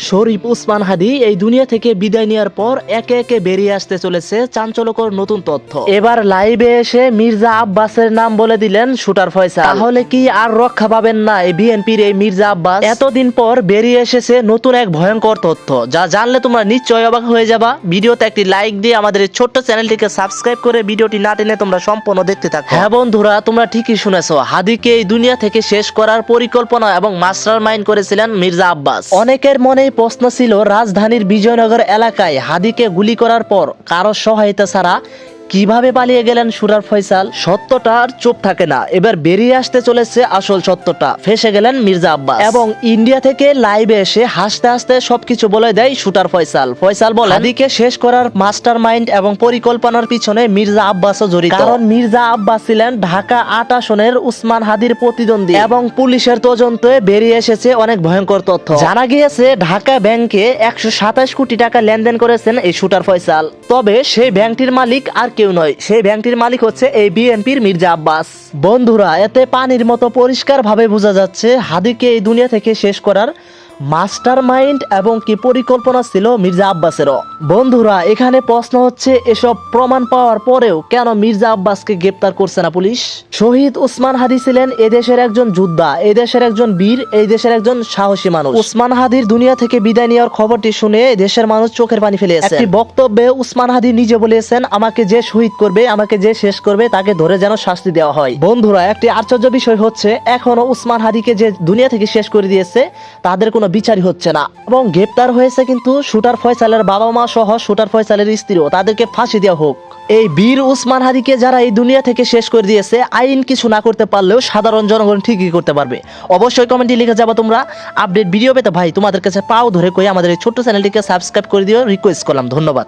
শরীফ ওসমান হাদি এই দুনিয়া থেকে বিদায় নেওয়ার পর একে একে বেরিয়ে আসতে চলেছে চাঞ্চল্যকর নতুন তথ্য। এবার লাইভে এসে মির্জা আব্বাসের নাম বলে দিলেন শুটার ফয়সাল। তাহলে কি আর রক্ষা পাবেন না এই বিএনপির এই মির্জা আব্বাস? এতদিন পর বেরিয়ে এসেছে নতুন এক ভয়ঙ্কর তথ্য, যা জানলে তোমরা নিশ্চয়ই অবাক হয়ে যাবা। ভিডিওতে একটি লাইক দিয়ে আমাদের এই ছোট্ট চ্যানেলটিকে সাবস্ক্রাইব করে ভিডিওটি না টেনে তোমরা সম্পূর্ণ দেখতে থাকো। হ্যাঁ বন্ধুরা, তোমরা ঠিকই শুনেছো, হাদিকে এই দুনিয়া থেকে শেষ করার পরিকল্পনা এবং মাস্টার মাইন্ড করেছিলেন মির্জা আব্বাস। অনেকের মনেই প্রশ্ন ছিল, রাজধানীর বিজয়নগর এলাকায় হাদিকে গুলি করার পর কারো সহায়তা ছাড়া কিভাবে পালিয়ে গেলেন শুটার ফয়সাল? সত্যটা আর চুপ থাকে না, এবার বেরিয়ে আসতে চলেছে আসল সত্যটা। ফেসে গেলেন মির্জা আব্বাস এবং ইন্ডিয়া থেকে লাইভে এসে হাসতে হাসতে সবকিছু বলে দেয় শুটার ফয়সাল। ফয়সাল বলে, হাদিকে শেষ করার মাস্টার মাইন্ড এবং পরিকল্পনার পিছনে মির্জা আব্বাসও জড়িত। কারণ মির্জা আব্বাস ছিলেন ঢাকা ৮ আসনের ওসমান হাদির প্রতিদ্বন্দ্বী এবং পুলিশের তদন্তে বেরিয়ে এসেছে অনেক ভয়ঙ্কর তথ্য। জানা গিয়েছে ঢাকা ব্যাংকে ১২৭ কোটি টাকা লেনদেন করেছেন এই শুটার ফয়সাল। তবে সেই ব্যাংকটির মালিক আর কেউ নয়, সেই ব্যাংকটির মালিক হচ্ছে এই বিএনপির মির্জা আব্বাস। বন্ধুরা, এতে পানির মতো পরিষ্কার ভাবে বোঝা যাচ্ছে হাদিকে এই দুনিয়া থেকে শেষ করার মাস্টার মাইন্ড এবং কি পরিকল্পনা ছিল মির্জা আব্বাসেরও। বন্ধুরা, এখানে প্রশ্ন হচ্ছে, এসব প্রমাণ পাওয়ার পরেও কেন মির্জা আব্বাসকে গ্রেপ্তার করছে না পুলিশ? শহীদ ওসমান হাদি ছিলেন এদেশের একজন যোদ্ধা, এদেশের একজন বীর, এই দেশের একজন সাহসী মানুষ। ওসমান হাদির দুনিয়া থেকে বিদায় নেওয়ার খবরটি শুনে দেশের মানুষ চোখের পানি ফেলেছে। একটি বক্তব্যে ওসমান হাদি নিজে বলেছেন, আমাকে যে শহীদ করবে, আমাকে যে শেষ করবে, তাকে ধরে যেন শাস্তি দেওয়া হয়। বন্ধুরা, একটি আশ্চর্য বিষয় হচ্ছে, এখনো ওসমান হাদিকে যে দুনিয়া থেকে শেষ করে দিয়েছে তাদের কোনো বিচারই হচ্ছে না এবং গ্রেপ্তার হয়েছে কিন্তু শুটার ফয়সালের বাবা মা সহ শুটার ফয়সালের স্ত্রীও। তাদেরকে ফাঁসি দেওয়া হোক। এই বীর ওসমান হাদিকে যারা এই দুনিয়া থেকে শেষ করে দিয়েছে, আইন কিছু না করতে পারলেও সাধারণ জনগণ ঠিকই করতে পারবে। অবশ্যই কমেন্টে লিখে যাবো তোমরা। আপডেট ভিডিও পেতে ভাই তোমাদের কাছে পাও ধরে কই আমাদের এই ছোট্ট চ্যানেলটিকে সাবস্ক্রাইব করে দিও, রিকোয়েস্ট করলাম। ধন্যবাদ।